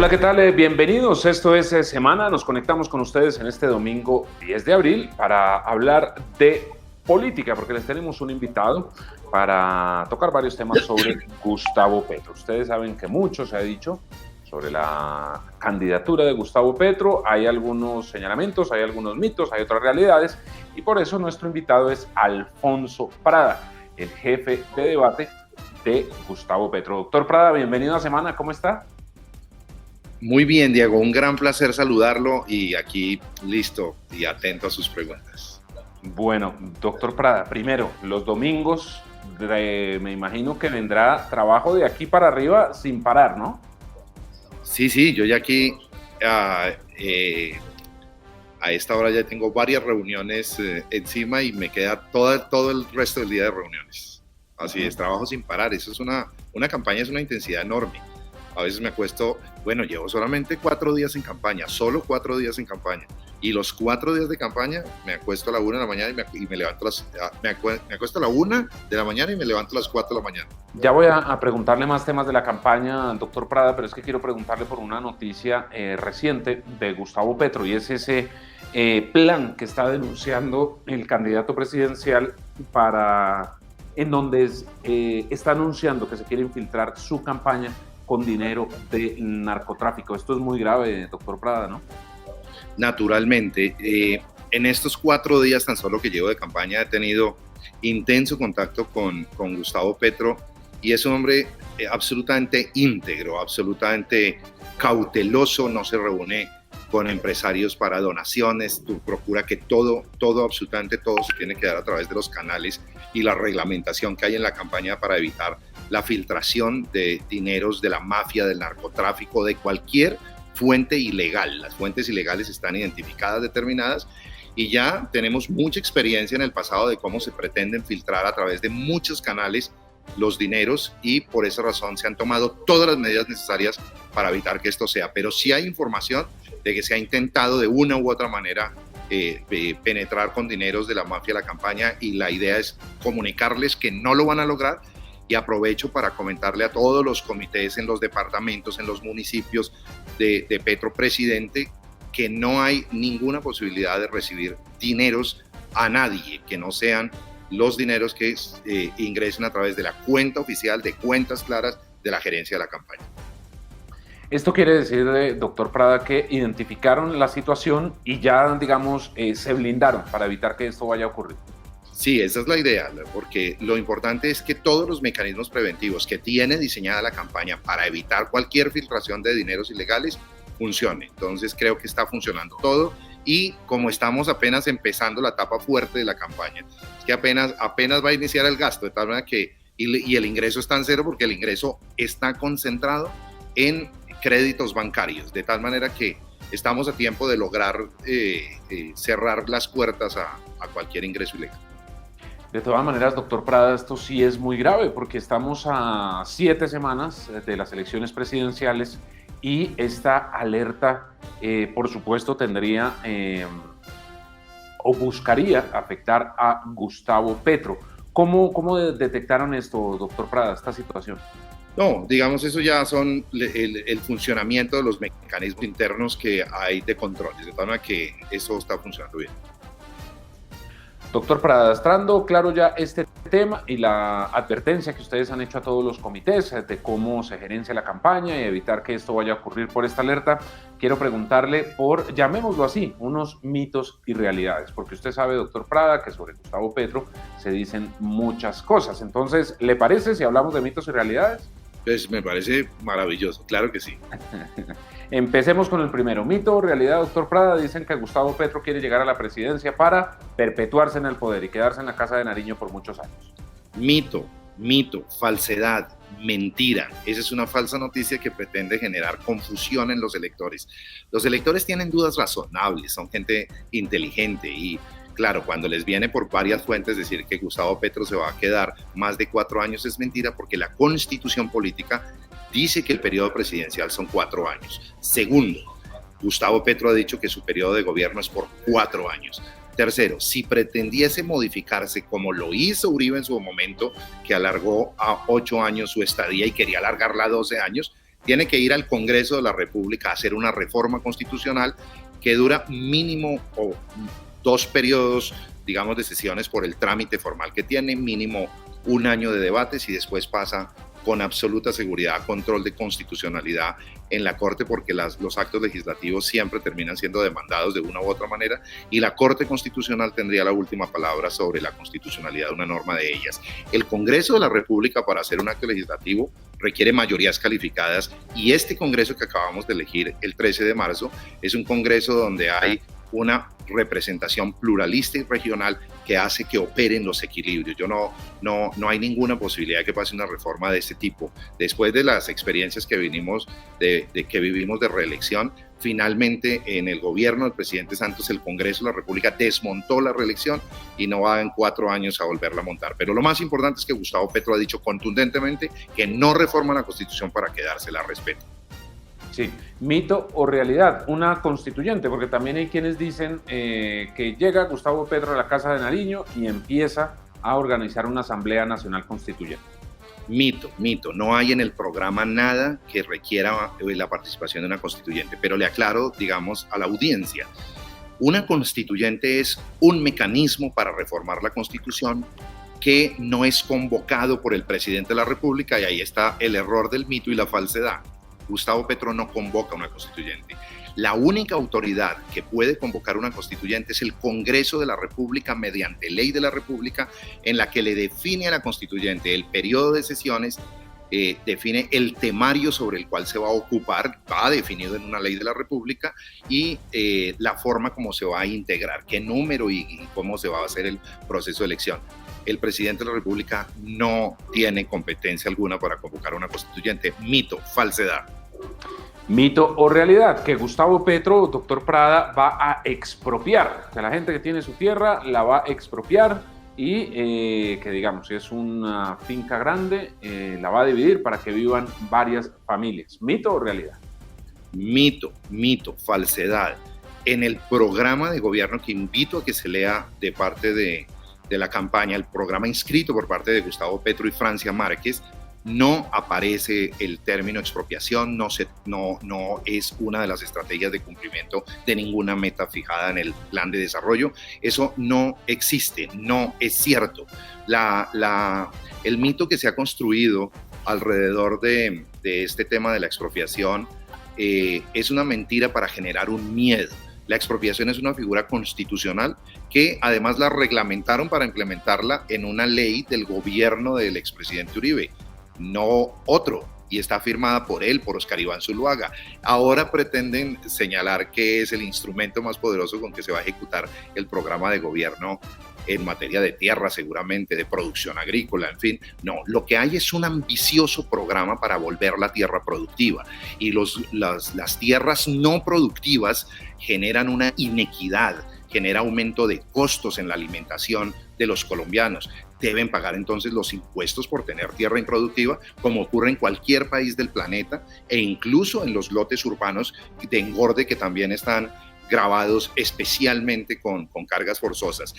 Hola, ¿qué tal? Bienvenidos. Esto es Semana. Nos conectamos con ustedes en este domingo 10 de abril para hablar de política, porque les tenemos un invitado para tocar varios temas sobre Gustavo Petro. Ustedes saben que mucho se ha dicho sobre la candidatura de Gustavo Petro. Hay algunos señalamientos, hay algunos mitos, hay otras realidades, y por eso nuestro invitado es Alfonso Prada, el jefe de debate de Gustavo Petro. Doctor Prada, bienvenido a Semana. ¿Cómo está? Muy bien, Diego, un gran placer saludarlo y aquí listo y atento a sus preguntas. Bueno, doctor Prada, primero, los domingos, me imagino que vendrá trabajo de aquí para arriba sin parar, ¿no? Sí, yo ya aquí a esta hora ya tengo varias reuniones encima y me queda todo el resto del día de reuniones. Así es, trabajo sin parar, eso es una campaña, es una intensidad enorme. A veces me acuesto, llevo solamente 4 días en campaña, solo 4 días en campaña. Y los 4 días de campaña me acuesto a la 1 de la mañana y me levanto me acuesto a la 1 de la mañana y me levanto a las 4 de la mañana. Ya voy a preguntarle más temas de la campaña, doctor Prada, pero es que quiero preguntarle por una noticia reciente de Gustavo Petro, y es ese plan que está denunciando el candidato presidencial en donde está anunciando que se quiere infiltrar su campaña con dinero de narcotráfico. Esto es muy grave, doctor Prada, ¿no? Naturalmente, en estos 4 días tan solo que llevo de campaña he tenido intenso contacto con Gustavo Petro, y es un hombre absolutamente íntegro, absolutamente cauteloso, no se reúne con empresarios para donaciones, procura que todo, absolutamente todo se tiene que dar a través de los canales y la reglamentación que hay en la campaña para evitar la filtración de dineros de la mafia, del narcotráfico, de cualquier fuente ilegal. Las fuentes ilegales están identificadas, determinadas, y ya tenemos mucha experiencia en el pasado de cómo se pretenden filtrar a través de muchos canales los dineros, y por esa razón se han tomado todas las medidas necesarias para evitar que esto sea. Pero sí hay información de que se ha intentado de una u otra manera penetrar con dineros de la mafia a la campaña, y la idea es comunicarles que no lo van a lograr. Y aprovecho para comentarle a todos los comités en los departamentos, en los municipios de Petro Presidente, que no hay ninguna posibilidad de recibir dineros a nadie que no sean los dineros que ingresen a través de la cuenta oficial, de cuentas claras de la gerencia de la campaña. Esto quiere decir, doctor Prada, que identificaron la situación y ya, digamos, se blindaron para evitar que esto vaya a ocurrir. Sí, esa es la idea, porque lo importante es que todos los mecanismos preventivos que tiene diseñada la campaña para evitar cualquier filtración de dineros ilegales funcione. Entonces creo que está funcionando todo, y como estamos apenas empezando la etapa fuerte de la campaña, es que apenas va a iniciar el gasto, de tal manera que y el ingreso está en cero, porque el ingreso está concentrado en créditos bancarios, de tal manera que estamos a tiempo de lograr cerrar las puertas a cualquier ingreso ilegal. De todas maneras, doctor Prada, esto sí es muy grave, porque estamos a 7 semanas de las elecciones presidenciales, y esta alerta, por supuesto, tendría o buscaría afectar a Gustavo Petro. ¿Cómo detectaron esto, doctor Prada, esta situación? No, digamos, eso ya son el funcionamiento de los mecanismos internos que hay de controles, de tal manera que eso está funcionando bien. Doctor Prada, estrando claro ya este tema y la advertencia que ustedes han hecho a todos los comités de cómo se gerencia la campaña y evitar que esto vaya a ocurrir por esta alerta, quiero preguntarle por, llamémoslo así, unos mitos y realidades, porque usted sabe, doctor Prada, que sobre Gustavo Petro se dicen muchas cosas. Entonces, ¿le parece si hablamos de mitos y realidades? Pues me parece maravilloso, claro que sí. Empecemos con el primero. Mito o realidad, doctor Prada. Dicen que Gustavo Petro quiere llegar a la presidencia para perpetuarse en el poder y quedarse en la Casa de Nariño por muchos años. Mito, falsedad, mentira. Esa es una falsa noticia que pretende generar confusión en los electores. Los electores tienen dudas razonables, son gente inteligente, y claro, cuando les viene por varias fuentes decir que Gustavo Petro se va a quedar más de 4 años es mentira, porque la Constitución política dice que el periodo presidencial son 4 años. Segundo, Gustavo Petro ha dicho que su periodo de gobierno es por 4 años. Tercero, si pretendiese modificarse como lo hizo Uribe en su momento, que alargó a 8 años su estadía y quería alargarla a 12 años, tiene que ir al Congreso de la República a hacer una reforma constitucional que dura mínimo o 2 periodos, digamos, de sesiones por el trámite formal que tiene, mínimo 1 año de debates y después pasa con absoluta seguridad a control de constitucionalidad en la Corte, porque los actos legislativos siempre terminan siendo demandados de una u otra manera y la Corte Constitucional tendría la última palabra sobre la constitucionalidad de una norma de ellas. El Congreso de la República, para hacer un acto legislativo, requiere mayorías calificadas y este Congreso que acabamos de elegir el 13 de marzo es un Congreso donde hay una representación pluralista y regional que hace que operen los equilibrios. No hay ninguna posibilidad de que pase una reforma de este tipo. Después de las experiencias que vivimos de reelección, finalmente en el gobierno del presidente Santos, el Congreso de la República desmontó la reelección y no va en 4 años a volverla a montar. Pero lo más importante es que Gustavo Petro ha dicho contundentemente que no reforma la Constitución para quedarse, la respeto. Sí, mito o realidad, una constituyente, porque también hay quienes dicen que llega Gustavo Petro a la Casa de Nariño y empieza a organizar una Asamblea Nacional Constituyente. Mito. No hay en el programa nada que requiera la participación de una constituyente, pero le aclaro, digamos, a la audiencia. Una constituyente es un mecanismo para reformar la Constitución que no es convocado por el presidente de la República, y ahí está el error del mito y la falsedad. Gustavo Petro no convoca una constituyente. La única autoridad que puede convocar una constituyente es el Congreso de la República mediante ley de la República, en la que le define a la constituyente el periodo de sesiones, define el temario sobre el cual se va a ocupar, va definido en una ley de la República, y la forma como se va a integrar, qué número y cómo se va a hacer el proceso de elección. El presidente de la República no tiene competencia alguna para convocar una constituyente. Mito, falsedad. Mito o realidad, que Gustavo Petro, doctor Prada, va a expropiar, que la gente que tiene su tierra la va a expropiar y que, digamos, si es una finca grande, la va a dividir para que vivan varias familias. ¿Mito o realidad? Mito, falsedad. En el programa de gobierno que invito a que se lea de parte de la campaña, el programa inscrito por parte de Gustavo Petro y Francia Márquez, no aparece el término expropiación, no es una de las estrategias de cumplimiento de ninguna meta fijada en el plan de desarrollo. Eso no existe, no es cierto. El mito que se ha construido alrededor de este tema de la expropiación es una mentira para generar un miedo. La expropiación es una figura constitucional que además la reglamentaron para implementarla en una ley del gobierno del expresidente Uribe, no otro, y está firmada por él, por Oscar Iván Zuluaga. Ahora pretenden señalar que es el instrumento más poderoso con que se va a ejecutar el programa de gobierno en materia de tierra, seguramente, de producción agrícola, en fin. No, lo que hay es un ambicioso programa para volver la tierra productiva, y las tierras no productivas generan una inequidad, genera aumento de costos en la alimentación de los colombianos. Deben pagar entonces los impuestos por tener tierra improductiva, como ocurre en cualquier país del planeta, e incluso en los lotes urbanos de engorde que también están grabados especialmente con cargas forzosas.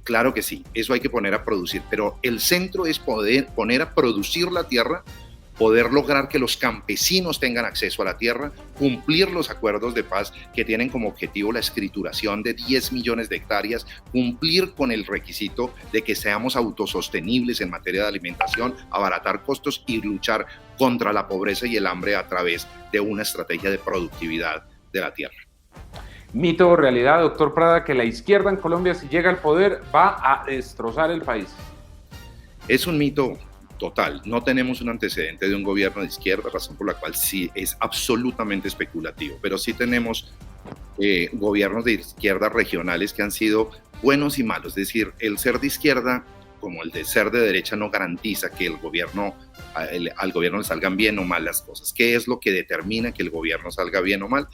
Claro que sí, eso hay que poner a producir, pero el centro es poner a producir la tierra, poder lograr que los campesinos tengan acceso a la tierra, cumplir los acuerdos de paz que tienen como objetivo la escrituración de 10 millones de hectáreas, cumplir con el requisito de que seamos autosostenibles en materia de alimentación, abaratar costos y luchar contra la pobreza y el hambre a través de una estrategia de productividad de la tierra. Mito o realidad, doctor Prada, que la izquierda en Colombia, si llega al poder, va a destrozar el país. Es un mito total. No tenemos un antecedente de un gobierno de izquierda, razón por la cual sí es absolutamente especulativo, pero sí tenemos gobiernos de izquierda regionales que han sido buenos y malos. Es decir, el ser de izquierda, como el de ser de derecha, no garantiza que al gobierno le salgan bien o mal las cosas. ¿Qué es lo que determina que el gobierno salga bien o mal?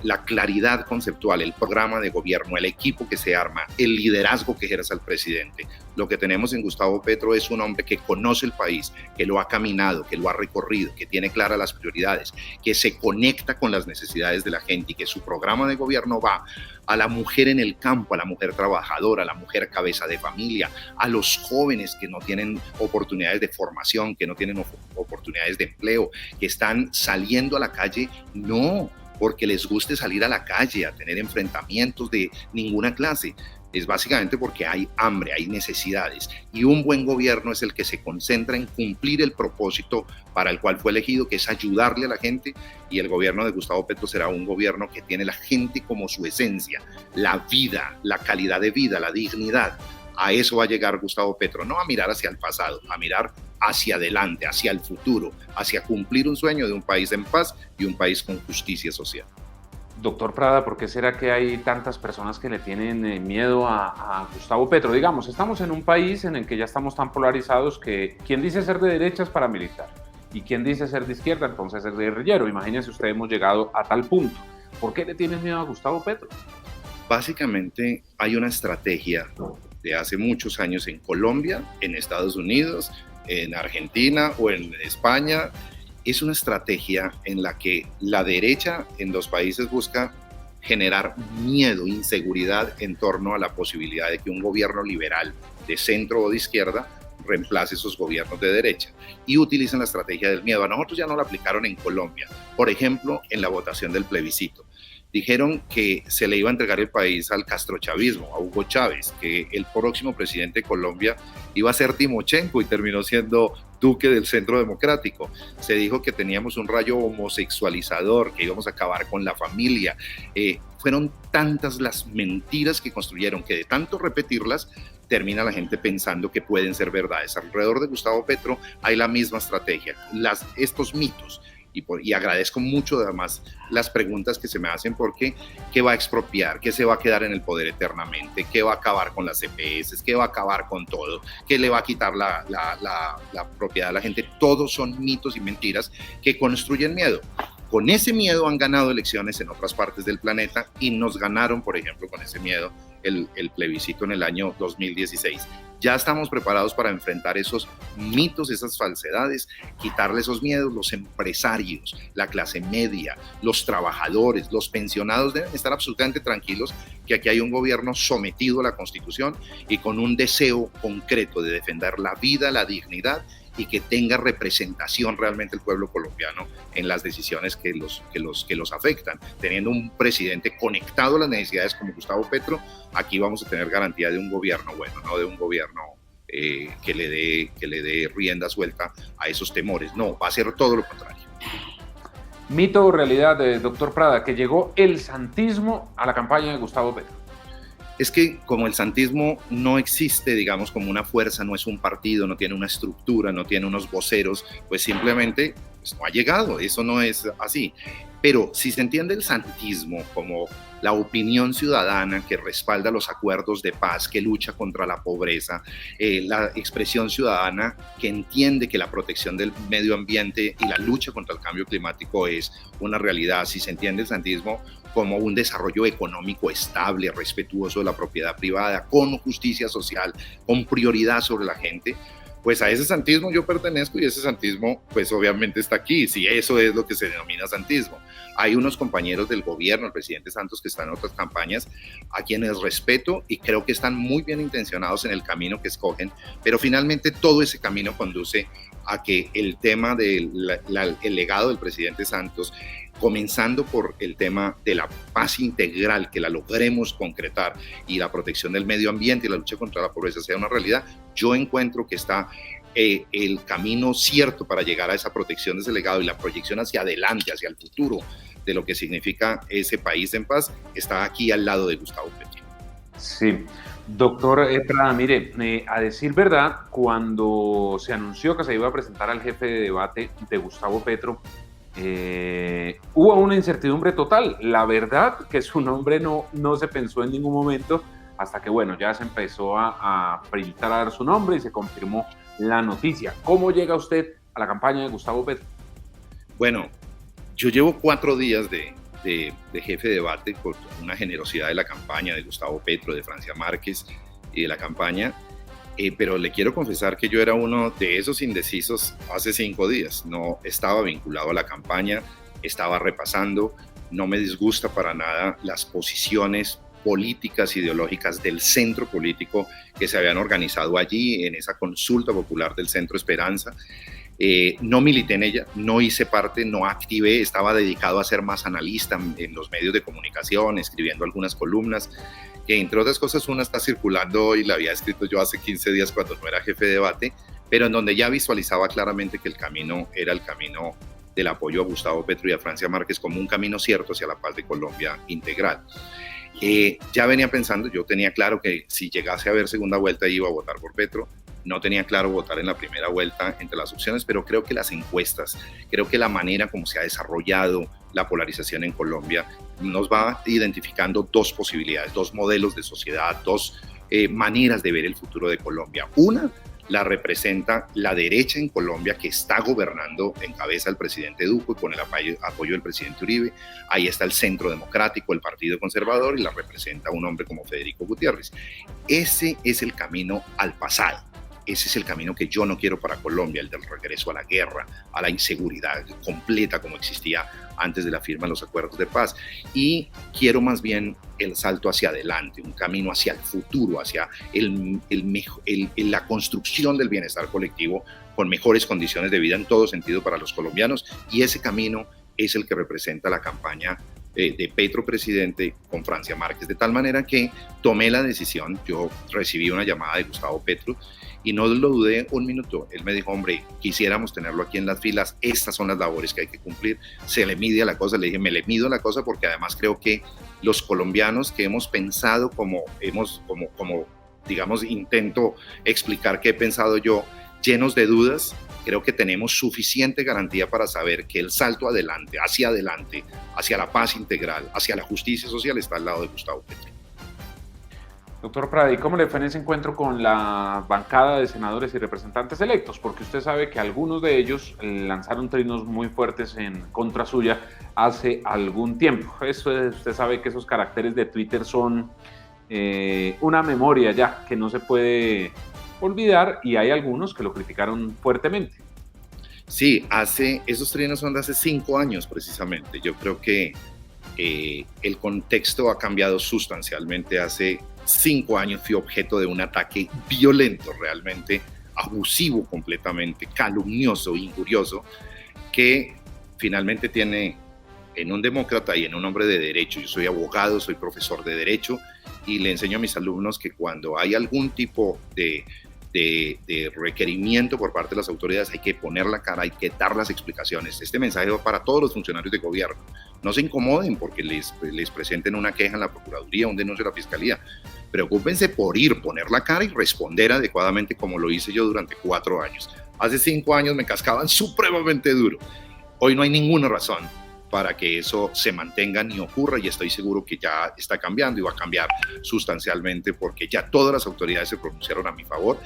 la claridad conceptual, el programa de gobierno, el equipo que se arma, el liderazgo que ejerce el presidente. Lo que tenemos en Gustavo Petro es un hombre que conoce el país, que lo ha caminado, que lo ha recorrido, que tiene claras las prioridades, que se conecta con las necesidades de la gente y que su programa de gobierno va a la mujer en el campo, a la mujer trabajadora, a la mujer cabeza de familia, a los jóvenes que no tienen oportunidades de formación, que no tienen oportunidades de empleo, que están saliendo a la calle, no porque les guste salir a la calle a tener enfrentamientos de ninguna clase. Es básicamente porque hay hambre, hay necesidades, y un buen gobierno es el que se concentra en cumplir el propósito para el cual fue elegido, que es ayudarle a la gente, y el gobierno de Gustavo Petro será un gobierno que tiene la gente como su esencia, la vida, la calidad de vida, la dignidad. A eso va a llegar Gustavo Petro, no a mirar hacia el pasado, a mirar hacia adelante, hacia el futuro, hacia cumplir un sueño de un país en paz y un país con justicia social. Doctor Prada, ¿por qué será que hay tantas personas que le tienen miedo a Gustavo Petro? Digamos, estamos en un país en el que ya estamos tan polarizados que quien dice ser de derecha es paramilitar y quien dice ser de izquierda entonces es guerrillero. Imagínense usted, hemos llegado a tal punto. ¿Por qué le tienen miedo a Gustavo Petro? Básicamente hay una estrategia de hace muchos años en Colombia, en Estados Unidos, en Argentina o en España. Es una estrategia en la que la derecha en los países busca generar miedo, inseguridad en torno a la posibilidad de que un gobierno liberal de centro o de izquierda reemplace esos gobiernos de derecha, y utilizan la estrategia del miedo. A nosotros ya no la aplicaron en Colombia, por ejemplo, en la votación del plebiscito. Dijeron que se le iba a entregar el país al castrochavismo, a Hugo Chávez, que el próximo presidente de Colombia iba a ser Timochenko, y terminó siendo Duque del Centro Democrático. Se dijo que teníamos un rayo homosexualizador, que íbamos a acabar con la familia. Fueron tantas las mentiras que construyeron que de tanto repetirlas, termina la gente pensando que pueden ser verdades. Alrededor de Gustavo Petro hay la misma estrategia, estos mitos. Y agradezco mucho además las preguntas que se me hacen, porque ¿qué va a expropiar? ¿Qué se va a quedar en el poder eternamente? ¿Qué va a acabar con las EPS? ¿Qué va a acabar con todo? ¿Qué le va a quitar la propiedad a la gente? Todos son mitos y mentiras que construyen miedo. Con ese miedo han ganado elecciones en otras partes del planeta, y nos ganaron, por ejemplo, con ese miedo el plebiscito en el año 2016. Ya estamos preparados para enfrentar esos mitos, esas falsedades, quitarle esos miedos. Los empresarios, la clase media, los trabajadores, los pensionados deben estar absolutamente tranquilos que aquí hay un gobierno sometido a la Constitución y con un deseo concreto de defender la vida, la dignidad, y que tenga representación realmente el pueblo colombiano en las decisiones que los afectan. Teniendo un presidente conectado a las necesidades como Gustavo Petro, aquí vamos a tener garantía de un gobierno bueno, no de un gobierno que le dé rienda suelta a esos temores. No, va a ser todo lo contrario. Mito o realidad, doctor Prada, que llegó el santismo a la campaña de Gustavo Petro. Es que como el santismo no existe, digamos, como una fuerza, no es un partido, no tiene una estructura, no tiene unos voceros, pues simplemente pues no ha llegado, eso no es así. Pero si se entiende el santismo como la opinión ciudadana que respalda los acuerdos de paz, que lucha contra la pobreza, la expresión ciudadana que entiende que la protección del medio ambiente y la lucha contra el cambio climático es una realidad, si se entiende el santismo como un desarrollo económico estable, respetuoso de la propiedad privada, con justicia social, con prioridad sobre la gente, pues a ese santismo yo pertenezco, y ese santismo pues obviamente está aquí, si eso es lo que se denomina santismo. Hay unos compañeros del gobierno, el presidente Santos, que están en otras campañas, a quienes respeto y creo que están muy bien intencionados en el camino que escogen, pero finalmente todo ese camino conduce a que el tema del legado del presidente Santos, comenzando por el tema de la paz integral, que la logremos concretar, y la protección del medio ambiente y la lucha contra la pobreza sea una realidad, yo encuentro que está el camino cierto para llegar a esa protección de ese legado y la proyección hacia adelante, hacia el futuro de lo que significa ese país en paz, está aquí al lado de Gustavo Petro. Sí. Doctor Prada, mire, a decir verdad, cuando se anunció que se iba a presentar al jefe de debate de Gustavo Petro, hubo una incertidumbre total. La verdad que su nombre no se pensó en ningún momento, hasta que bueno, ya se empezó a filtrar su nombre y se confirmó la noticia. ¿Cómo llega usted a la campaña de Gustavo Petro? Bueno, yo llevo 4 días de de jefe de debate por una generosidad de la campaña, de Gustavo Petro, de Francia Márquez y de la campaña. Pero le quiero confesar que yo era uno de esos indecisos hace 5 días. No estaba vinculado a la campaña, estaba repasando. No me disgusta para nada las posiciones políticas, ideológicas del centro político que se habían organizado allí en esa consulta popular del Centro Esperanza. No milité en ella, no hice parte, no activé, estaba dedicado a ser más analista en los medios de comunicación, escribiendo algunas columnas, que entre otras cosas una está circulando y la había escrito yo hace 15 días cuando no era jefe de debate, pero en donde ya visualizaba claramente que el camino era el camino del apoyo a Gustavo Petro y a Francia Márquez como un camino cierto hacia la paz de Colombia integral. Ya venía pensando, yo tenía claro que si llegase a haber segunda vuelta iba a votar por Petro. No tenía claro votar en la primera vuelta entre las opciones, pero creo que las encuestas, creo que la manera como se ha desarrollado la polarización en Colombia nos va identificando 2 posibilidades, 2 modelos de sociedad, 2 maneras de ver el futuro de Colombia. Una la representa la derecha en Colombia, que está gobernando en cabeza del presidente Duque con el apoyo del presidente Uribe. Ahí está el Centro Democrático, el Partido Conservador, y la representa un hombre como Federico Gutiérrez. Ese es el camino al pasado. Ese es el camino que yo no quiero para Colombia, el del regreso a la guerra, a la inseguridad completa como existía antes de la firma de los acuerdos de paz. Y quiero más bien el salto hacia adelante, un camino hacia el futuro, hacia la construcción del bienestar colectivo con mejores condiciones de vida en todo sentido para los colombianos. Y ese camino es el que representa la campaña de Petro presidente con Francia Márquez, de tal manera que tomé la decisión. Yo recibí una llamada de Gustavo Petro y no lo dudé un minuto. Él me dijo, hombre, quisiéramos tenerlo aquí en las filas, estas son las labores que hay que cumplir, se le mide a la cosa. Le dije, me le mido la cosa porque además creo que los colombianos que hemos pensado como digamos, intento explicar qué he pensado yo, llenos de dudas, creo que tenemos suficiente garantía para saber que el salto adelante, hacia la paz integral, hacia la justicia social, está al lado de Gustavo Petro. Doctor Prada, ¿cómo le fue en ese encuentro con la bancada de senadores y representantes electos? Porque usted sabe que algunos de ellos lanzaron trinos muy fuertes en contra suya hace algún tiempo. Usted sabe que esos caracteres de Twitter son una memoria ya que no se puede olvidar, y hay algunos que lo criticaron fuertemente. Sí, esos trinos son de hace 5 años precisamente. Yo creo que el contexto ha cambiado sustancialmente. Hace 5 años fui objeto de un ataque violento, realmente abusivo, completamente calumnioso, injurioso, que finalmente tiene en un demócrata y en un hombre de derecho. Yo soy abogado, soy profesor de derecho y le enseño a mis alumnos que cuando hay algún tipo de requerimiento por parte de las autoridades hay que poner la cara, hay que dar las explicaciones. Este mensaje va para todos los funcionarios de gobierno. No se incomoden porque les presenten una queja en la Procuraduría, un denuncio a la Fiscalía. Preocúpense por poner la cara y responder adecuadamente, como lo hice yo durante 4 años. Hace 5 años me cascaban supremamente duro. Hoy no hay ninguna razón para que eso se mantenga ni ocurra, y estoy seguro que ya está cambiando y va a cambiar sustancialmente, porque ya todas las autoridades se pronunciaron a mi favor,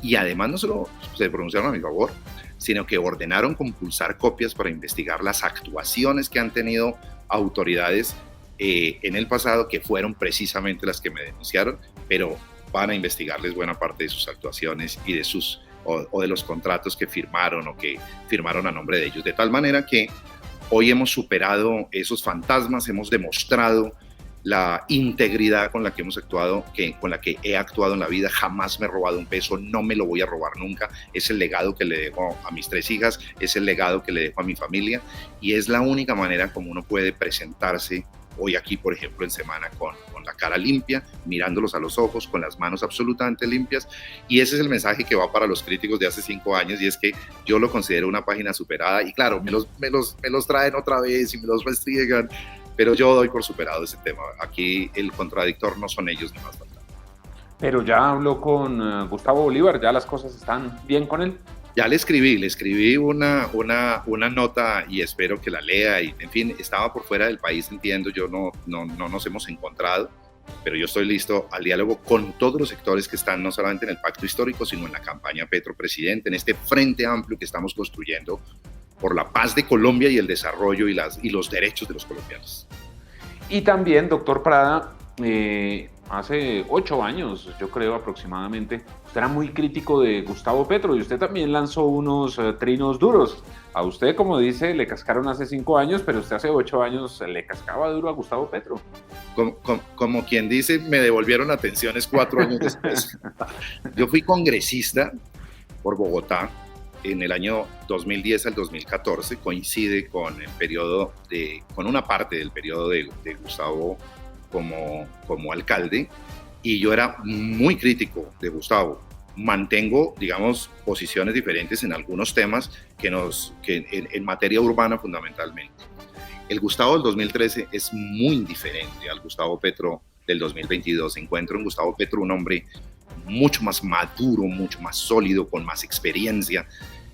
y además no solo se pronunciaron a mi favor, sino que ordenaron compulsar copias para investigar las actuaciones que han tenido autoridades en el pasado, que fueron precisamente las que me denunciaron, pero van a investigarles buena parte de sus actuaciones y de o de los contratos que firmaron o que firmaron a nombre de ellos, de tal manera que hoy hemos superado esos fantasmas, hemos demostrado la integridad con la que hemos actuado, con la que he actuado en la vida. Jamás me he robado un peso, no me lo voy a robar nunca. Es el legado que le dejo a mis 3 hijas, es el legado que le dejo a mi familia, y es la única manera como uno puede presentarse hoy aquí, por ejemplo, en Semana, con la cara limpia, mirándolos a los ojos, con las manos absolutamente limpias. Y ese es el mensaje que va para los críticos de hace 5 años, y es que yo lo considero una página superada, y claro, me los traen otra vez y me los restriegan, pero yo doy por superado ese tema. Aquí el contradictor no son ellos, ni más falta. Pero ya habló con Gustavo Bolívar, ya las cosas están bien con él. Ya le escribí una nota y espero que la lea. Y, en fin, estaba por fuera del país, entiendo, yo no nos hemos encontrado, pero yo estoy listo al diálogo con todos los sectores que están no solamente en el pacto histórico, sino en la campaña Petro Presidente, en este frente amplio que estamos construyendo por la paz de Colombia y el desarrollo y los derechos de los colombianos. Y también, doctor Prada, hace 8 años, yo creo aproximadamente, usted era muy crítico de Gustavo Petro y usted también lanzó unos trinos duros. A usted, como dice, le cascaron hace 5 años, pero usted hace 8 años le cascaba duro a Gustavo Petro. Como quien dice, me devolvieron las pensiones 4 años después. Yo fui congresista por Bogotá en el año 2010 al 2014, coincide con el periodo con una parte del periodo de Gustavo como alcalde, y yo era muy crítico de Gustavo. Mantengo, digamos, posiciones diferentes en algunos temas en materia urbana fundamentalmente. El Gustavo del 2013 es muy diferente al Gustavo Petro del 2022. Encuentro en Gustavo Petro un hombre mucho más maduro, mucho más sólido, con más experiencia.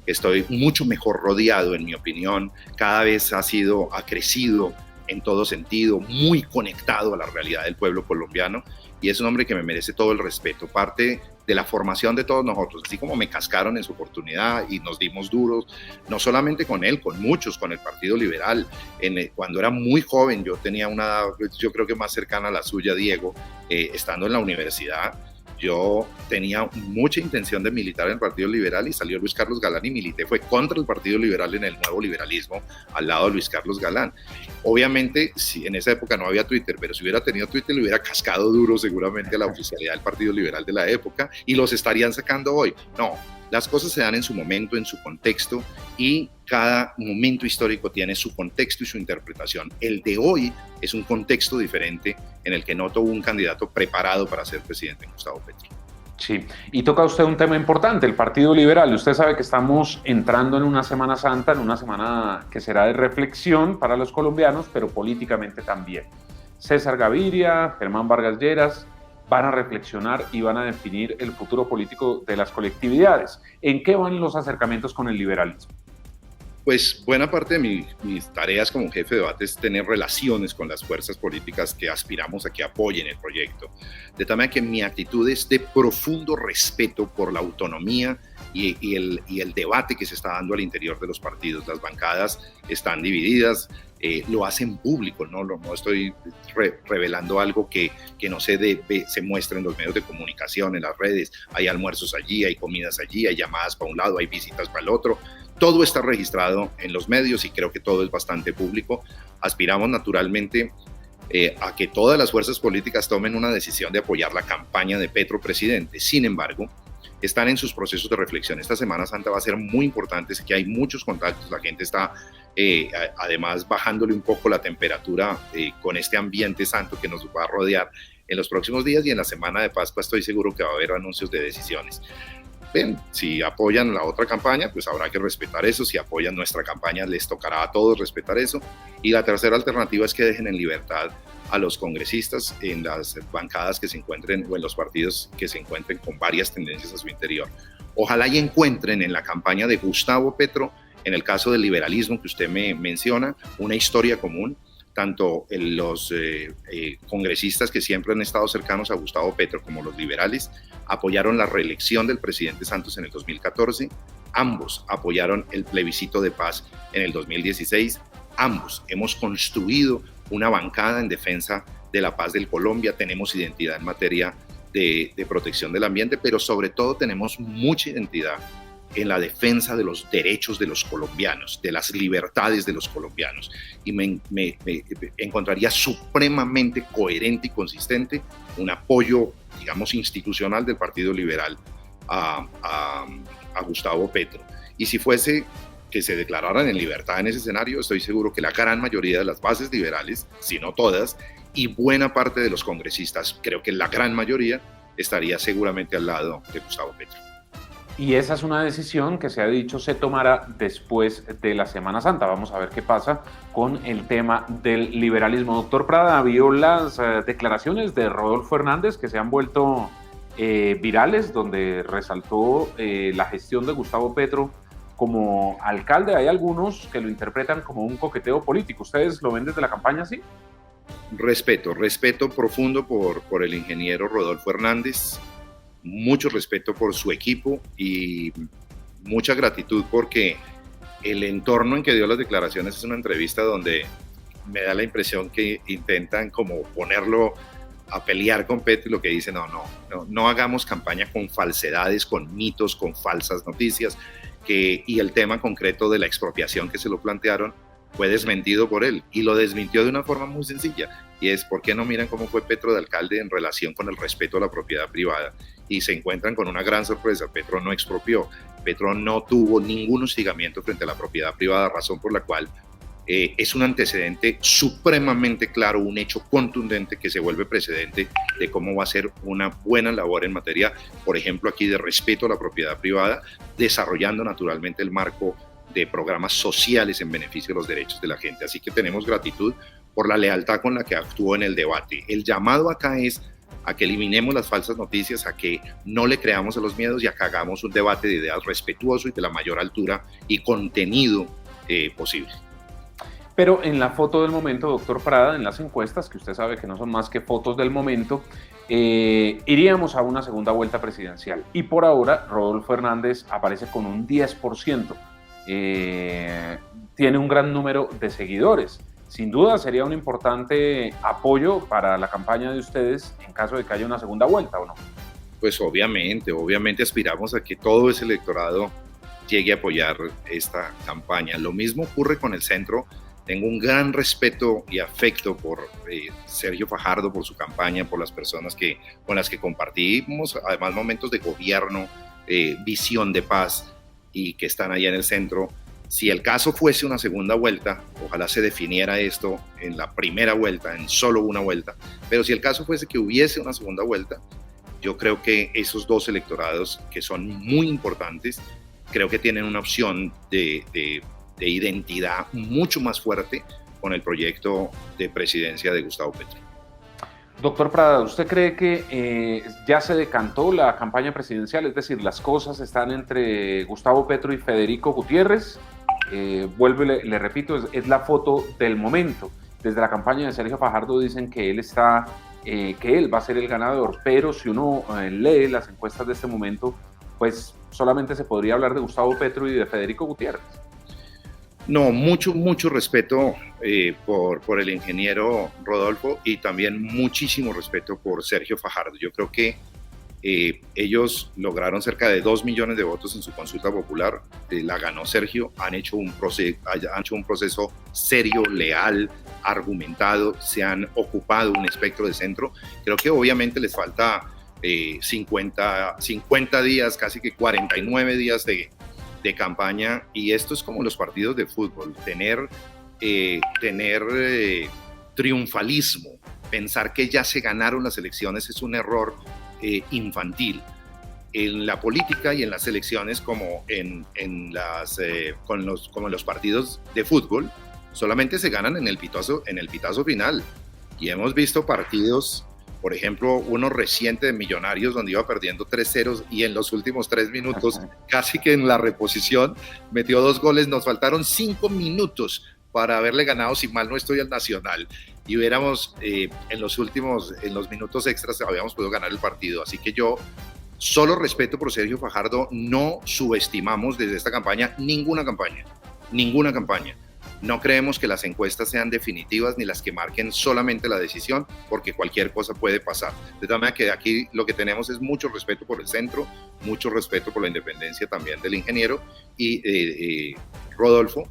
Estoy mucho mejor rodeado, en mi opinión. Cada vez ha crecido en todo sentido, muy conectado a la realidad del pueblo colombiano, y es un hombre que me merece todo el respeto. Parte de la formación de todos nosotros, así como me cascaron en su oportunidad y nos dimos duros, no solamente con él, con muchos, con el Partido Liberal. Cuando era muy joven, yo tenía una edad, yo creo que más cercana a la suya, Diego, estando en la universidad. Yo tenía mucha intención de militar en el Partido Liberal y salió Luis Carlos Galán y milité. Fue contra el Partido Liberal en el nuevo liberalismo, al lado de Luis Carlos Galán. Obviamente, si en esa época no había Twitter, pero si hubiera tenido Twitter, le hubiera cascado duro seguramente a la oficialidad del Partido Liberal de la época y los estarían sacando hoy. No, las cosas se dan en su momento, en su contexto, y cada momento histórico tiene su contexto y su interpretación. El de hoy es un contexto diferente en el que no tuvo un candidato preparado para ser presidente, Gustavo Petro. Sí, y toca usted un tema importante, el Partido Liberal. Usted sabe que estamos entrando en una Semana Santa, en una semana que será de reflexión para los colombianos, pero políticamente también. César Gaviria, Germán Vargas Lleras van a reflexionar y van a definir el futuro político de las colectividades. ¿En qué van los acercamientos con el liberalismo? Pues buena parte de mis tareas como jefe de debate es tener relaciones con las fuerzas políticas que aspiramos a que apoyen el proyecto. De tal manera que mi actitud es de profundo respeto por la autonomía y el debate que se está dando al interior de los partidos. Las bancadas están divididas, lo hacen público, no estoy revelando algo que no se muestra en los medios de comunicación, en las redes. Hay almuerzos allí, hay comidas allí, hay llamadas para un lado, hay visitas para el otro. Todo está registrado en los medios y creo que todo es bastante público. Aspiramos naturalmente a que todas las fuerzas políticas tomen una decisión de apoyar la campaña de Petro presidente. Sin embargo, están en sus procesos de reflexión. Esta Semana Santa va a ser muy importante, sé que hay muchos contactos, la gente está además bajándole un poco la temperatura con este ambiente santo que nos va a rodear en los próximos días, y en la semana de Pascua estoy seguro que va a haber anuncios de decisiones. Bien, si apoyan la otra campaña, pues habrá que respetar eso. Si apoyan nuestra campaña, les tocará a todos respetar eso. Y la tercera alternativa es que dejen en libertad a los congresistas en las bancadas que se encuentren o en los partidos que se encuentren con varias tendencias a su interior. Ojalá y encuentren en la campaña de Gustavo Petro, en el caso del liberalismo que usted me menciona, una historia común. Tanto los congresistas que siempre han estado cercanos a Gustavo Petro como los liberales apoyaron la reelección del presidente Santos en el 2014, ambos apoyaron el plebiscito de paz en el 2016, ambos hemos construido una bancada en defensa de la paz del Colombia, tenemos identidad en materia de protección del ambiente, pero sobre todo tenemos mucha identidad en la defensa de los derechos de los colombianos, de las libertades de los colombianos. Y me encontraría supremamente coherente y consistente un apoyo, digamos, institucional del Partido Liberal a Gustavo Petro. Y si fuese que se declararan en libertad en ese escenario, estoy seguro que la gran mayoría de las bases liberales, si no todas, y buena parte de los congresistas, creo que la gran mayoría, estaría seguramente al lado de Gustavo Petro. Y esa es una decisión que se ha dicho se tomará después de la Semana Santa. Vamos a ver qué pasa con el tema del liberalismo. Doctor Prada, vio las declaraciones de Rodolfo Hernández que se han vuelto virales, donde resaltó la gestión de Gustavo Petro como alcalde. Hay algunos que lo interpretan como un coqueteo político. ¿Ustedes lo ven desde la campaña así? Respeto profundo por el ingeniero Rodolfo Hernández. Mucho respeto por su equipo y mucha gratitud porque el entorno en que dio las declaraciones es una entrevista donde me da la impresión que intentan como ponerlo a pelear con Petro, y lo que dice, no hagamos campaña con falsedades, con mitos, con falsas noticias, y el tema concreto de la expropiación que se lo plantearon fue desmentido por él, y lo desmintió de una forma muy sencilla, y es, ¿por qué no miran cómo fue Petro de alcalde en relación con el respeto a la propiedad privada? Y se encuentran con una gran sorpresa. Petro no expropió, Petro no tuvo ningún hostigamiento frente a la propiedad privada, razón por la cual es un antecedente supremamente claro, un hecho contundente que se vuelve precedente de cómo va a ser una buena labor en materia, por ejemplo, aquí de respeto a la propiedad privada, desarrollando naturalmente el marco de programas sociales en beneficio de los derechos de la gente. Así que tenemos gratitud por la lealtad con la que actuó en el debate. El llamado acá es a que eliminemos las falsas noticias, a que no le creamos a los miedos y a que hagamos un debate de ideas respetuoso y de la mayor altura y contenido posible. Pero en la foto del momento, doctor Prada, en las encuestas, que usted sabe que no son más que fotos del momento, iríamos a una segunda vuelta presidencial. Y por ahora, Rodolfo Hernández aparece con un 10%. Tiene un gran número de seguidores. Sin duda sería un importante apoyo para la campaña de ustedes en caso de que haya una segunda vuelta, ¿o no? Pues obviamente aspiramos a que todo ese electorado llegue a apoyar esta campaña. Lo mismo ocurre con el centro. Tengo un gran respeto y afecto por Sergio Fajardo, por su campaña, por las personas con las que compartimos, además momentos de gobierno, visión de paz, y que están allá en el centro. Si el caso fuese una segunda vuelta, ojalá se definiera esto en la primera vuelta, en solo una vuelta, pero si el caso fuese que hubiese una segunda vuelta, yo creo que esos dos electorados, que son muy importantes, creo que tienen una opción de identidad mucho más fuerte con el proyecto de presidencia de Gustavo Petro. Doctor Prada, ¿usted cree que ya se decantó la campaña presidencial? Es decir, las cosas están entre Gustavo Petro y Federico Gutiérrez. Vuelvo y le repito, es la foto del momento. Desde la campaña de Sergio Fajardo dicen que él va a ser el ganador, pero si uno lee las encuestas de este momento, pues solamente se podría hablar de Gustavo Petro y de Federico Gutiérrez. No, mucho respeto por el ingeniero Rodolfo, y también muchísimo respeto por Sergio Fajardo. Yo creo que ellos lograron cerca de 2 millones de votos en su consulta popular. La ganó Sergio. Han hecho un proceso serio, leal, argumentado. Se han ocupado un espectro de centro. Creo que obviamente les falta 50 días, casi que 49 días de campaña, y esto es como los partidos de fútbol, tener triunfalismo, pensar que ya se ganaron las elecciones es un error infantil. En la política y en las elecciones, como en los partidos de fútbol, solamente se ganan en el pitazo final, y hemos visto partidos, por ejemplo, uno reciente de Millonarios, donde iba perdiendo 3-0 y en los últimos 3 minutos, casi que en la reposición, metió 2 goles. Nos faltaron 5 minutos para haberle ganado, si mal no estoy, al Nacional. Y hubiéramos, en los minutos extras, habíamos podido ganar el partido. Así que yo solo respeto por Sergio Fajardo. No subestimamos desde esta campaña ninguna campaña. No creemos que las encuestas sean definitivas ni las que marquen solamente la decisión, porque cualquier cosa puede pasar. De tal manera que aquí lo que tenemos es mucho respeto por el centro, mucho respeto por la independencia también del ingeniero y Rodolfo,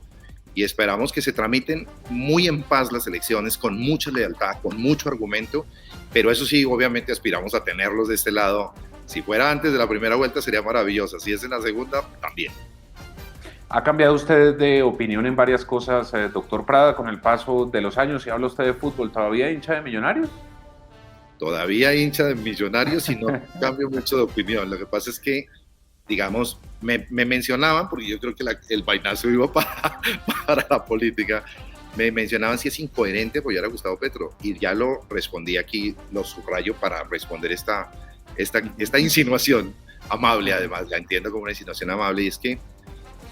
y esperamos que se tramiten muy en paz las elecciones, con mucha lealtad, con mucho argumento, pero eso sí, obviamente aspiramos a tenerlos de este lado. Si fuera antes de la primera vuelta sería maravillosa, si es en la segunda, también. ¿Ha cambiado usted de opinión en varias cosas, doctor Prada, con el paso de los años? Si habla usted de fútbol, ¿todavía hincha de Millonarios? Todavía hincha de Millonarios y no cambio mucho de opinión. Lo que pasa es que, digamos, me mencionaban, porque yo creo que el vainazo iba para la política, me mencionaban si es incoherente apoyar a Gustavo Petro, y ya lo respondí aquí, lo subrayo para responder esta insinuación amable. Además la entiendo como una insinuación amable, y es que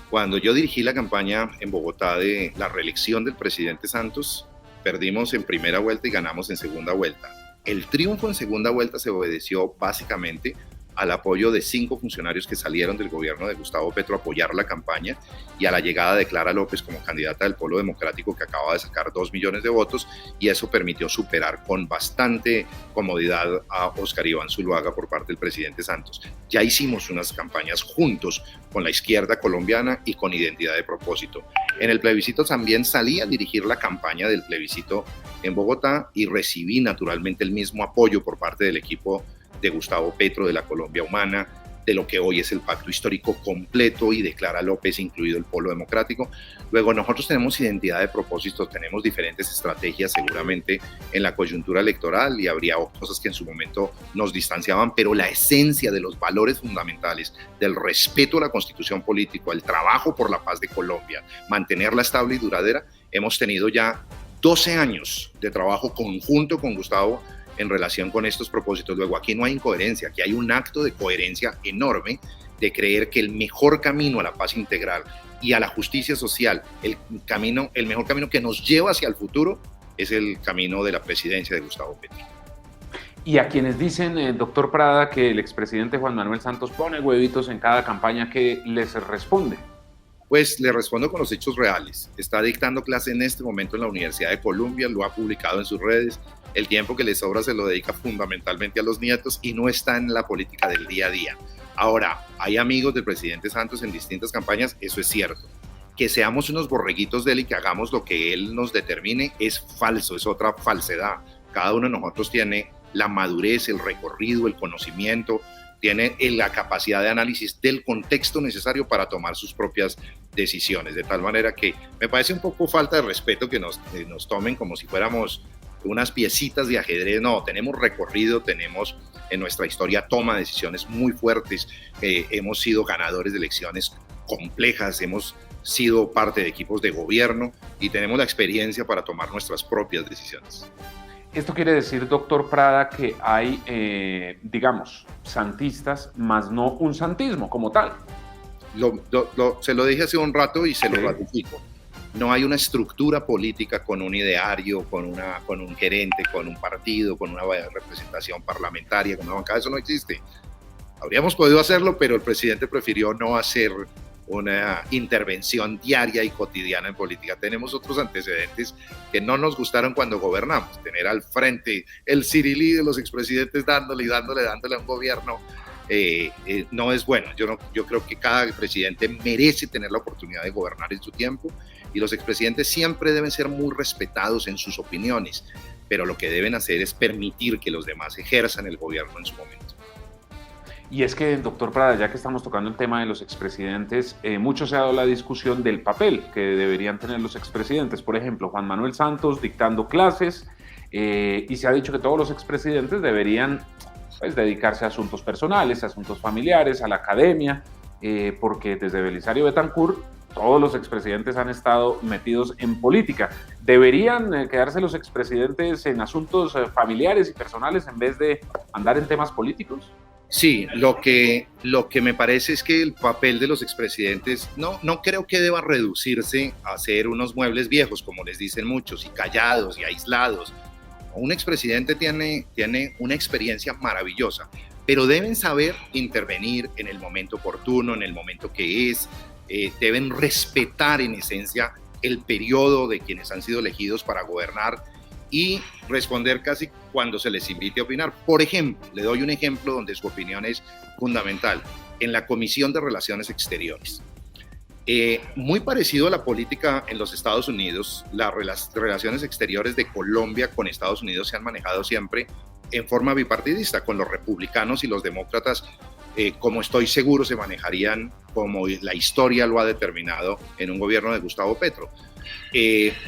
cuando yo dirigí la campaña en Bogotá de la reelección del presidente Santos, perdimos en primera vuelta y ganamos en segunda vuelta. El triunfo en segunda vuelta se obedeció básicamente al apoyo de 5 funcionarios que salieron del gobierno de Gustavo Petro a apoyar la campaña y a la llegada de Clara López como candidata del Polo Democrático, que acaba de sacar 2 millones de votos, y eso permitió superar con bastante comodidad a Óscar Iván Zuluaga por parte del presidente Santos. Ya hicimos unas campañas juntos con la izquierda colombiana y con identidad de propósito. En el plebiscito también salí a dirigir la campaña del plebiscito en Bogotá y recibí naturalmente el mismo apoyo por parte del equipo de Gustavo Petro, de la Colombia Humana, de lo que hoy es el pacto histórico completo y de Clara López, incluido el Polo Democrático. Luego nosotros tenemos identidad de propósito, tenemos diferentes estrategias seguramente en la coyuntura electoral y habría cosas que en su momento nos distanciaban, pero la esencia de los valores fundamentales, del respeto a la constitución política, el trabajo por la paz de Colombia, mantenerla estable y duradera, hemos tenido ya 12 años de trabajo conjunto con Gustavo en relación con estos propósitos. Luego, aquí no hay incoherencia, aquí hay un acto de coherencia enorme de creer que el mejor camino a la paz integral y a la justicia social, el mejor camino que nos lleva hacia el futuro, es el camino de la presidencia de Gustavo Petro. Y a quienes dicen, doctor Prada, que el expresidente Juan Manuel Santos pone huevitos en cada campaña, ¿qué les responde? Pues le respondo con los hechos reales. Está dictando clase en este momento en la Universidad de Columbia, lo ha publicado en sus redes. El tiempo que le sobra se lo dedica fundamentalmente a los nietos y no está en la política del día a día. Ahora, hay amigos del presidente Santos en distintas campañas, eso es cierto. Que seamos unos borreguitos de él y que hagamos lo que él nos determine es falso, es otra falsedad. Cada uno de nosotros tiene la madurez, el recorrido, el conocimiento, tiene la capacidad de análisis del contexto necesario para tomar sus propias decisiones. De tal manera que me parece un poco falta de respeto que nos tomen como si fuéramos unas piecitas de ajedrez. No, tenemos recorrido, tenemos en nuestra historia toma de decisiones muy fuertes, hemos sido ganadores de elecciones complejas, hemos sido parte de equipos de gobierno y tenemos la experiencia para tomar nuestras propias decisiones. Esto quiere decir, doctor Prada, que hay, digamos, santistas, más no un santismo como tal. Se lo dije hace un rato y se lo ratifico. No hay una estructura política con un ideario, con un gerente, con un partido, con una representación parlamentaria, con una bancada. Eso no existe. Habríamos podido hacerlo, pero el presidente prefirió no hacer una intervención diaria y cotidiana en política. Tenemos otros antecedentes que no nos gustaron cuando gobernamos. Tener al frente el cirilí de los expresidentes dándole a un gobierno no es bueno. Yo creo que cada presidente merece tener la oportunidad de gobernar en su tiempo y los expresidentes siempre deben ser muy respetados en sus opiniones, pero lo que deben hacer es permitir que los demás ejerzan el gobierno en su momento. Y es que, doctor Prada, ya que estamos tocando el tema de los expresidentes, mucho se ha dado la discusión del papel que deberían tener los expresidentes. Por ejemplo, Juan Manuel Santos dictando clases, y se ha dicho que todos los expresidentes deberían pues, dedicarse a asuntos personales, a asuntos familiares, a la academia, porque desde Belisario Betancur todos los expresidentes han estado metidos en política. ¿Deberían quedarse los expresidentes en asuntos familiares y personales en vez de andar en temas políticos? Sí, lo que me parece es que el papel de los expresidentes no creo que deba reducirse a ser unos muebles viejos, como les dicen muchos, y callados y aislados. Un expresidente tiene una experiencia maravillosa, pero deben saber intervenir en el momento oportuno, en el momento que es, deben respetar en esencia el periodo de quienes han sido elegidos para gobernar y responder casi cuando se les invite a opinar. Por ejemplo, le doy un ejemplo donde su opinión es fundamental. En la Comisión de Relaciones Exteriores. Muy parecido a la política en los Estados Unidos, las relaciones exteriores de Colombia con Estados Unidos se han manejado siempre en forma bipartidista, con los republicanos y los demócratas, como estoy seguro se manejarían como la historia lo ha determinado en un gobierno de Gustavo Petro.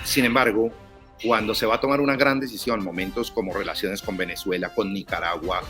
Sin embargo, cuando se va a tomar una gran decisión, momentos como relaciones con Venezuela, con Nicaragua,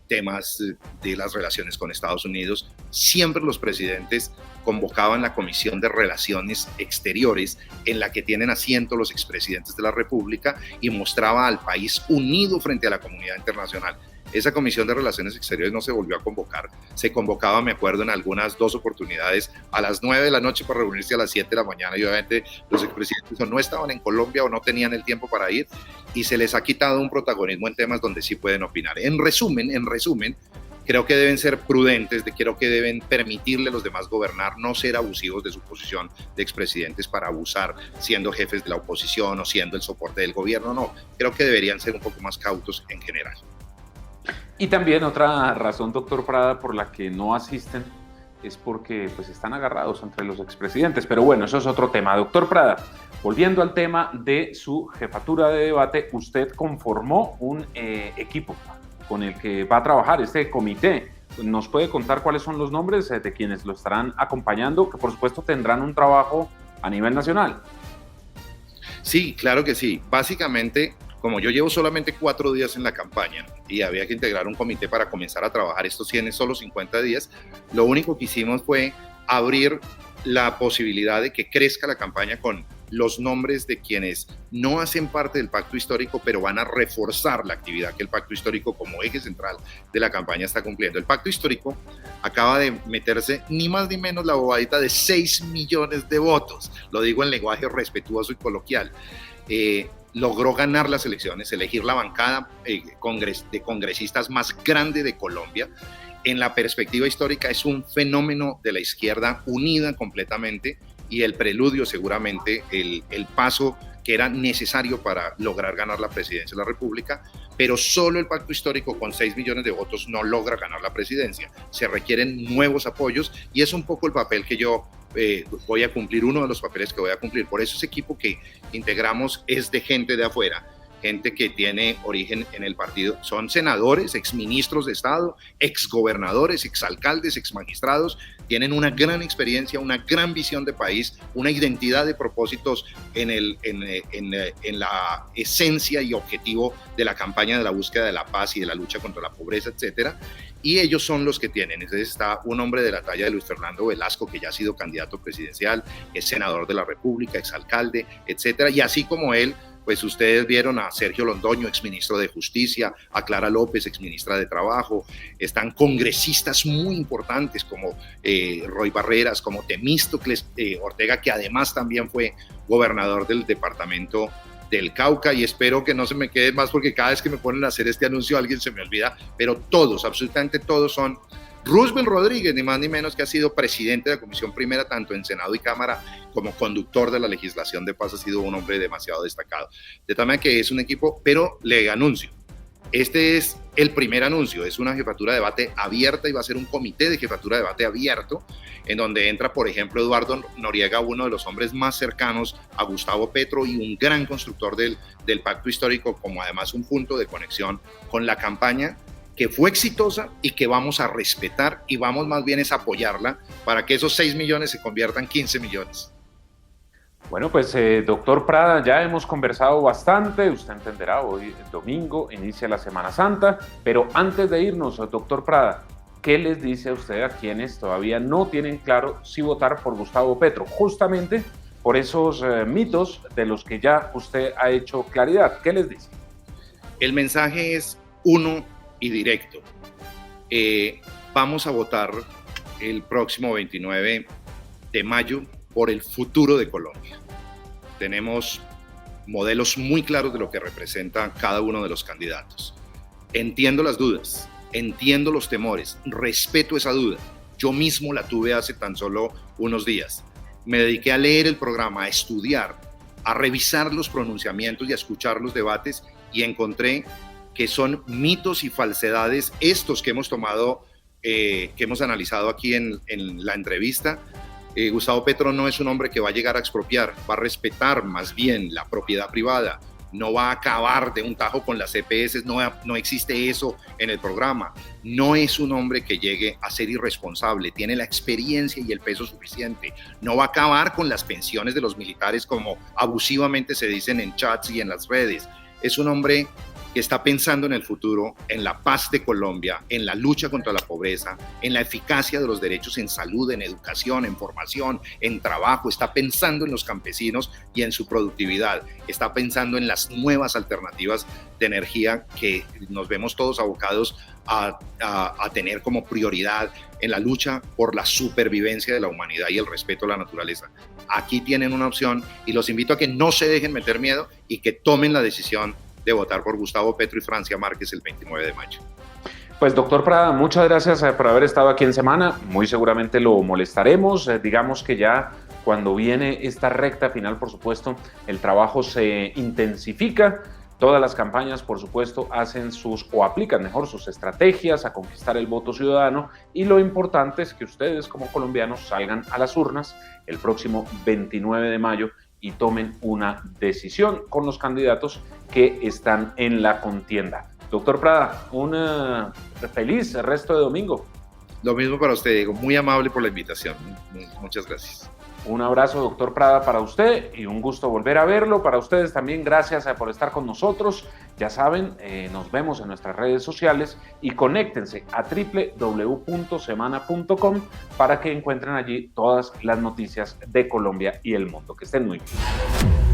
temas de las relaciones con Estados Unidos, siempre los presidentes convocaban la Comisión de Relaciones Exteriores, en la que tienen asiento los expresidentes de la República, y mostraba al país unido frente a la comunidad internacional. Esa Comisión de Relaciones Exteriores no se volvió a convocar. Se convocaba, me acuerdo, en algunas 2 oportunidades a las 9 de la noche para reunirse a las 7 de la mañana y obviamente los expresidentes o no estaban en Colombia o no tenían el tiempo para ir y se les ha quitado un protagonismo en temas donde sí pueden opinar. En resumen, Creo que deben ser prudentes, creo que deben permitirle a los demás gobernar, no ser abusivos de su posición de expresidentes para abusar siendo jefes de la oposición o siendo el soporte del gobierno. No, creo que deberían ser un poco más cautos en general. Y también otra razón, doctor Prada, por la que no asisten es porque pues están agarrados entre los expresidentes. Pero bueno, eso es otro tema. Doctor Prada, volviendo al tema de su jefatura de debate, usted conformó un equipo con el que va a trabajar este comité. ¿Nos puede contar cuáles son los nombres de quienes lo estarán acompañando, que por supuesto tendrán un trabajo a nivel nacional? Sí, claro que sí. Básicamente, como yo llevo solamente 4 días en la campaña y había que integrar un comité para comenzar a trabajar, estos tienen solo 50 días, lo único que hicimos fue abrir la posibilidad de que crezca la campaña con los nombres de quienes no hacen parte del pacto histórico, pero van a reforzar la actividad que el pacto histórico como eje central de la campaña está cumpliendo. El pacto histórico acaba de meterse ni más ni menos la bobadita de 6 millones de votos, lo digo en lenguaje respetuoso y coloquial. Logró ganar las elecciones, elegir la bancada de congresistas más grande de Colombia. En la perspectiva histórica es un fenómeno de la izquierda unida completamente y el preludio seguramente, el paso que era necesario para lograr ganar la presidencia de la República, pero solo el pacto histórico con 6 millones de votos no logra ganar la presidencia. Se requieren nuevos apoyos y es un poco el papel que yo voy a cumplir, uno de los papeles que voy a cumplir. Por eso ese equipo que integramos es de gente de afuera, gente que tiene origen en el partido. Son senadores, exministros de Estado, exgobernadores, exalcaldes, exmagistrados. Tienen una gran experiencia, una gran visión de país, una identidad de propósitos en la esencia y objetivo de la campaña de la búsqueda de la paz y de la lucha contra la pobreza, etcétera. Y ellos son los que tienen. Entonces está un hombre de la talla de Luis Fernando Velasco, que ya ha sido candidato presidencial, es senador de la República, exalcalde, etcétera. Y así como él, pues ustedes vieron a Sergio Londoño, exministro de Justicia, a Clara López, exministra de Trabajo, están congresistas muy importantes como Roy Barreras, como Temístocles Ortega, que además también fue gobernador del departamento del Cauca, y espero que no se me quede más porque cada vez que me ponen a hacer este anuncio alguien se me olvida, pero todos, absolutamente todos son. Roosevelt Rodríguez, ni más ni menos, que ha sido presidente de la Comisión Primera, tanto en Senado y Cámara, como conductor de la legislación de paz, ha sido un hombre demasiado destacado. De tal manera que es un equipo, pero le anuncio, este es el primer anuncio, es una jefatura de debate abierta y va a ser un comité de jefatura de debate abierto, en donde entra, por ejemplo, Eduardo Noriega, uno de los hombres más cercanos a Gustavo Petro y un gran constructor del pacto histórico, como además un punto de conexión con la campaña, que fue exitosa y que vamos a respetar y vamos más bien es a apoyarla para que esos 6 millones se conviertan en 15 millones. Bueno, pues doctor Prada, ya hemos conversado bastante, usted entenderá, hoy domingo inicia la Semana Santa, pero antes de irnos, doctor Prada, ¿qué les dice a usted a quienes todavía no tienen claro si votar por Gustavo Petro? Justamente por esos mitos de los que ya usted ha hecho claridad, ¿qué les dice? El mensaje es uno y directo. Vamos a votar el próximo 29 de mayo por el futuro de Colombia. Tenemos modelos muy claros de lo que representa cada uno de los candidatos. Entiendo las dudas, entiendo los temores, respeto esa duda. Yo mismo la tuve hace tan solo unos días. Me dediqué a leer el programa, a estudiar, a revisar los pronunciamientos y a escuchar los debates y encontré que son mitos y falsedades estos que hemos tomado, que hemos analizado aquí en la entrevista. Gustavo Petro no es un hombre que va a llegar a expropiar, va a respetar más bien la propiedad privada, no va a acabar de un tajo con las EPS, no existe eso en el programa. No es un hombre que llegue a ser irresponsable, tiene la experiencia y el peso suficiente. No va a acabar con las pensiones de los militares como abusivamente se dicen en chats y en las redes. Es un hombre que está pensando en el futuro, en la paz de Colombia, en la lucha contra la pobreza, en la eficacia de los derechos en salud, en educación, en formación, en trabajo, está pensando en los campesinos y en su productividad, está pensando en las nuevas alternativas de energía que nos vemos todos abocados a tener como prioridad en la lucha por la supervivencia de la humanidad y el respeto a la naturaleza. Aquí tienen una opción y los invito a que no se dejen meter miedo y que tomen la decisión de votar por Gustavo Petro y Francia Márquez el 29 de mayo. Pues doctor Prada, muchas gracias por haber estado aquí en Semana. Muy seguramente lo molestaremos. Digamos que ya cuando viene esta recta final, por supuesto, el trabajo se intensifica. Todas las campañas, por supuesto, hacen o aplican mejor sus estrategias a conquistar el voto ciudadano, y lo importante es que ustedes como colombianos salgan a las urnas el próximo 29 de mayo y tomen una decisión con los candidatos que están en la contienda. Doctor Prada, un feliz resto de domingo. Lo mismo para usted, Diego. Muy amable por la invitación. Muchas gracias. Un abrazo, doctor Prada, para usted y un gusto volver a verlo. Para ustedes también, gracias por estar con nosotros. Ya saben, nos vemos en nuestras redes sociales y conéctense a www.semana.com para que encuentren allí todas las noticias de Colombia y el mundo. Que estén muy bien.